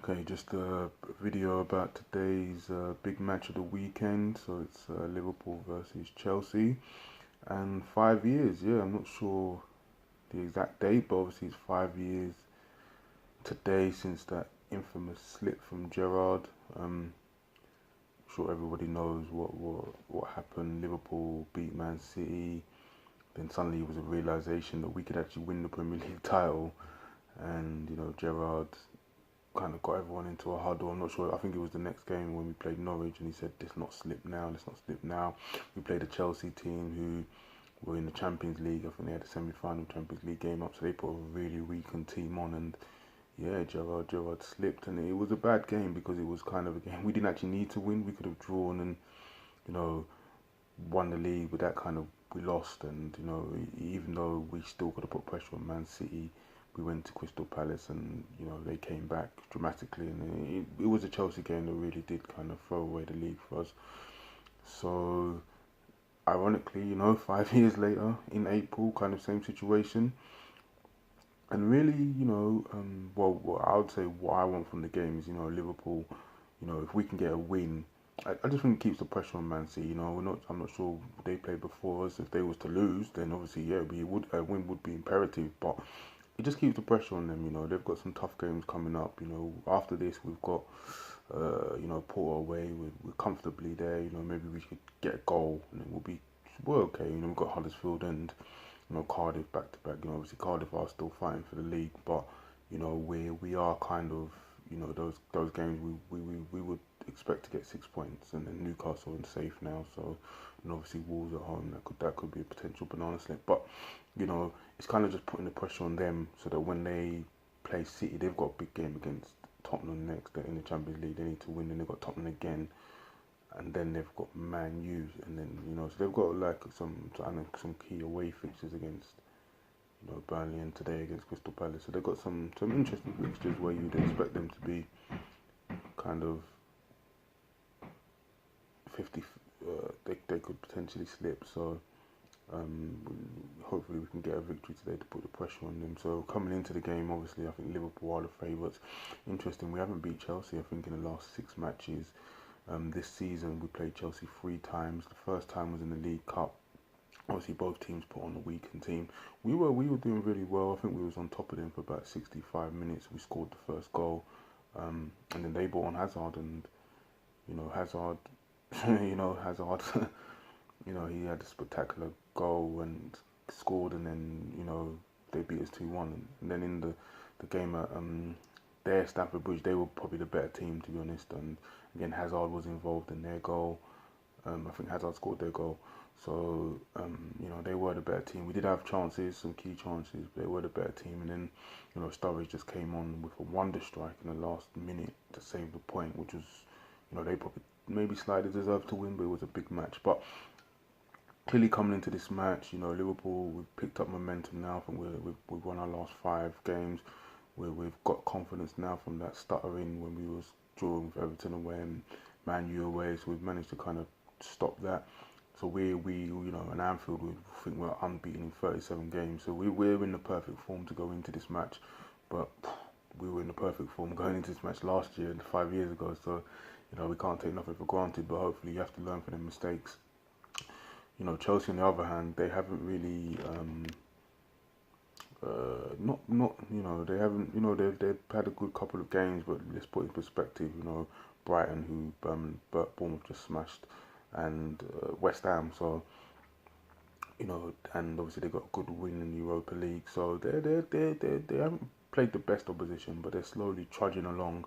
Okay, just a video about today's big match of the weekend. So it's Liverpool versus Chelsea, and 5 years. Yeah, I'm not sure the exact date, but obviously it's 5 years today since that infamous slip from Gerrard. I'm sure everybody knows what happened. Liverpool beat Man City. Then suddenly it was a realization that we could actually win the Premier League title, and Gerrard kind of got everyone into a huddle. I'm not sure. I think it was the next game when we played Norwich, and he said, "Let's not slip now. Let's not slip now." We played a Chelsea team who were in the Champions League. I think they had a semi-final Champions League game up, so they put a really weakened team on. And yeah, Gerrard slipped, and it was a bad game because it was kind of a game we didn't actually need to win. We could have drawn and you know won the league, but that kind of we lost. And even though we still got to put pressure on Man City, we went to Crystal Palace, and they came back dramatically, and it was a Chelsea game that really did kind of throw away the league for us. So ironically, 5 years later in April, kind of same situation. And really, well, I would say what I want from the game is, Liverpool, if we can get a win, I just think it keeps the pressure on Man City. I'm not sure they played before us. If they was to lose, then obviously, yeah, a win would be imperative. But it just keeps the pressure on them. They've got some tough games coming up. After this, we've got, Porto away. We're comfortably there. Maybe we could get a goal, and we're okay. We've got Huddersfield and Cardiff back to back. Obviously Cardiff are still fighting for the league, but we are kind of those games we would expect to get 6 points, and then Newcastle in safe now. So and obviously Wolves at home, that could be a potential banana slip. But it's kind of just putting the pressure on them so that when they play City, they've got a big game against Tottenham next. They're in the Champions League. They need to win, and they've got Tottenham again, and then they've got Man U, and then so they've got like some key away fixtures against Burnley, and today against Crystal Palace. So they've got some interesting fixtures where you'd expect them to be kind of 50. They could potentially slip. So um, hopefully we can get a victory today to put the pressure on them. So coming into the game, obviously I think Liverpool are the favourites. Interesting, we haven't beat Chelsea I think in the last 6 matches. This season we played Chelsea 3 times. The first time was in the League Cup. Obviously both teams put on a weakened team. We were doing really well. I think we was on top of them for about 65 minutes. We scored the first goal, and then they brought on Hazard, and Hazard, Hazard, he had a spectacular goal and scored, and then they beat us 2-1. And then in the game at their Stamford Bridge, they were probably the better team, to be honest. And again, Hazard was involved in their goal. I think Hazard scored their goal. So, they were the better team. We did have chances, some key chances, but they were the better team. And then, Sturridge just came on with a wonder strike in the last minute to save the point, which was, they probably maybe slightly deserved to win, but it was a big match. But clearly coming into this match, Liverpool, we've picked up momentum now. I think we've won our last 5 games. We've got confidence now from that stuttering when we was drawing with Everton away and Man U away. So we've managed to kind of stop that. So we in Anfield, we think we're unbeaten in 37 games. So we're in the perfect form to go into this match. But we were in the perfect form going into this match last year, 5 years ago. So, we can't take nothing for granted. But hopefully you have to learn from their mistakes. Chelsea on the other hand, they haven't really not they haven't they've had a good couple of games, but let's put in perspective, Brighton, Bournemouth just smashed, and West Ham. So and obviously they got a good win in the Europa League. So they haven't played the best opposition, but they're slowly trudging along.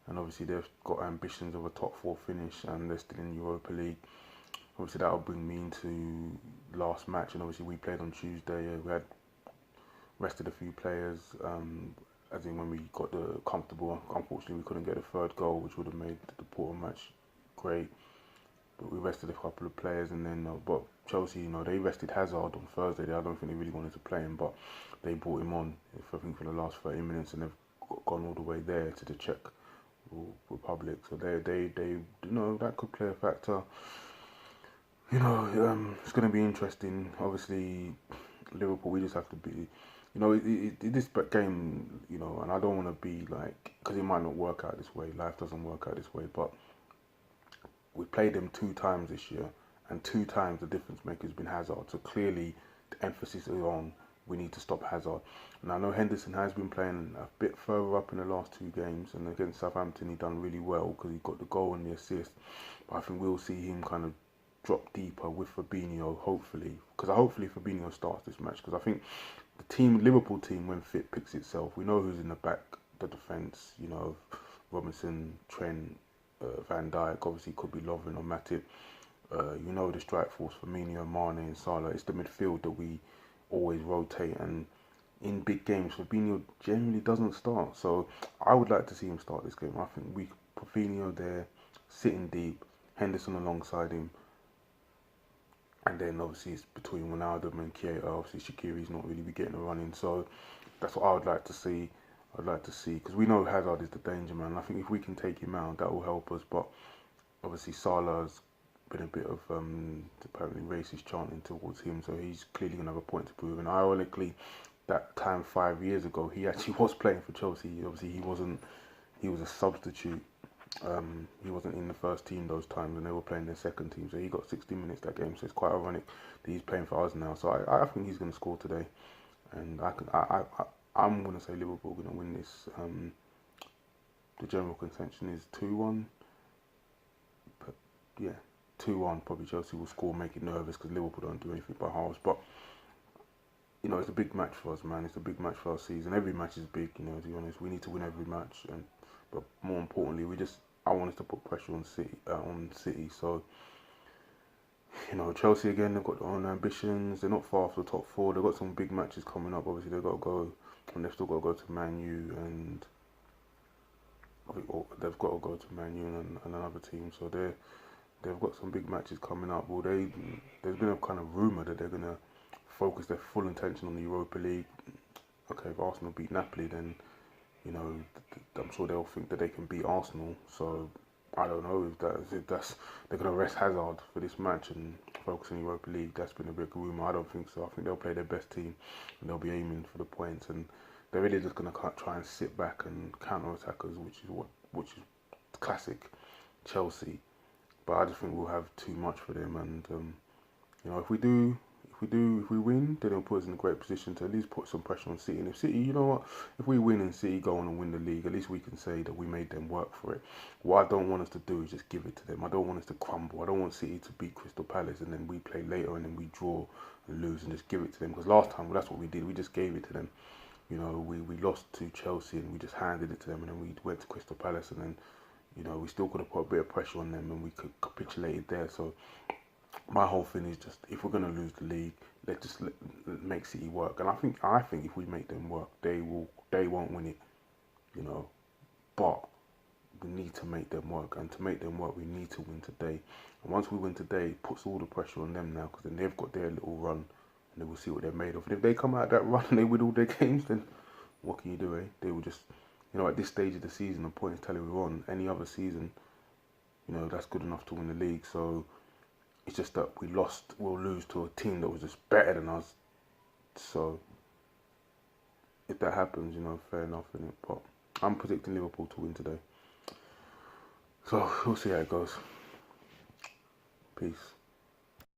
And obviously they've got ambitions of a top 4 finish, and they're still in the Europa League. Obviously that'll bring me into last match, and obviously we played on Tuesday. We had rested a few players, as in when we got the comfortable. Unfortunately, we couldn't get a third goal, which would have made the Porto match great. But we rested a couple of players, and then but Chelsea, they rested Hazard on Thursday. I don't think they really wanted to play him, but they brought him on, I think, for the last 30 minutes, and they've gone all the way there to the Czech Republic. So they that could play a factor. It's going to be interesting. Obviously, Liverpool, we just have to be, This game, and I don't want to be like, because it might not work out this way. Life doesn't work out this way, but we played them 2 times this year, and 2 times the difference maker has been Hazard. So clearly, the emphasis is on we need to stop Hazard. And I know Henderson has been playing a bit further up in the last 2 games, and against Southampton he done really well because he got the goal and the assist. But I think we'll see him kind of drop deeper with Fabinho, hopefully, because hopefully Fabinho starts this match, because I think Liverpool team, when fit, picks itself. We know who's in the back, the defence, Robinson, Trent, Van Dijk, obviously could be Lovren or Matip. The strike force, Firmino, Mane and Salah. It's the midfield that we always rotate, and in big games, Fabinho generally doesn't start. So I would like to see him start this game. I think we put Fabinho there, sitting deep, Henderson alongside him, and then obviously it's between Ronaldo and Keita. Obviously Shaqiri's not really be getting a run in, so that's what I would like to see. I'd like to see, because we know Hazard is the danger man. I think if we can take him out, that will help us. But obviously Salah's been a bit of apparently racist chanting towards him, so he's clearly gonna have a point to prove. And ironically, that time 5 years ago, he actually was playing for Chelsea. Obviously, he wasn't. He was a substitute. He wasn't in the first team those times, and they were playing their second team. So he got 60 minutes that game. So it's quite ironic that he's playing for us now. So I think he's going to score today, and I'm going to say Liverpool going to win this. The general consensus is 2-1. But yeah, 2-1. Probably Chelsea will score, make it nervous because Liverpool don't do anything by halves. But it's a big match for us, man. It's a big match for our season. Every match is big. To be honest, we need to win every match, but more importantly, I want us to put pressure on City. So, Chelsea again, they've got their own ambitions. They're not far off the top 4. They've got some big matches coming up. Obviously, they've got to go, and they've still got to go to Man U, and they've got to go to Man U and another team. So they've got some big matches coming up. Well, there's been a kind of rumour that they're gonna focus their full attention on the Europa League. Okay, if Arsenal beat Napoli, then I'm sure they'll think that they can beat Arsenal. So I don't know if that's they're going to rest Hazard for this match and focus on Europa League. That's been a big rumour. I don't think so. I think they'll play their best team and they'll be aiming for the points, and they're really just going to try and sit back and counter attack us, which is classic Chelsea. But I just think we'll have too much for them, and if we win, then it'll put us in a great position to at least put some pressure on City. And if City, if we win and City go on and win the league, at least we can say that we made them work for it. What I don't want us to do is just give it to them. I don't want us to crumble. I don't want City to beat Crystal Palace and then we play later and then we draw and lose and just give it to them. Because last time, that's what we did. We just gave it to them. We lost to Chelsea and we just handed it to them, and then we went to Crystal Palace and then, we still could have put a bit of pressure on them and we could capitulated there. So my whole thing is just, if we're going to lose the league, let's just make City work. And I think if we make them work, they won't win it, but we need to make them work, and to make them work, we need to win today. And once we win today, it puts all the pressure on them now, because then they've got their little run, and then we'll see what they're made of. And if they come out of that run and they win all their games, then what can you do, eh? They will just, at this stage of the season, the points telling we're on. Any other season, that's good enough to win the league. So it's just that we'll lose to a team that was just better than us. So if that happens, fair enough, innit? But I'm predicting Liverpool to win today. So we'll see how it goes. Peace.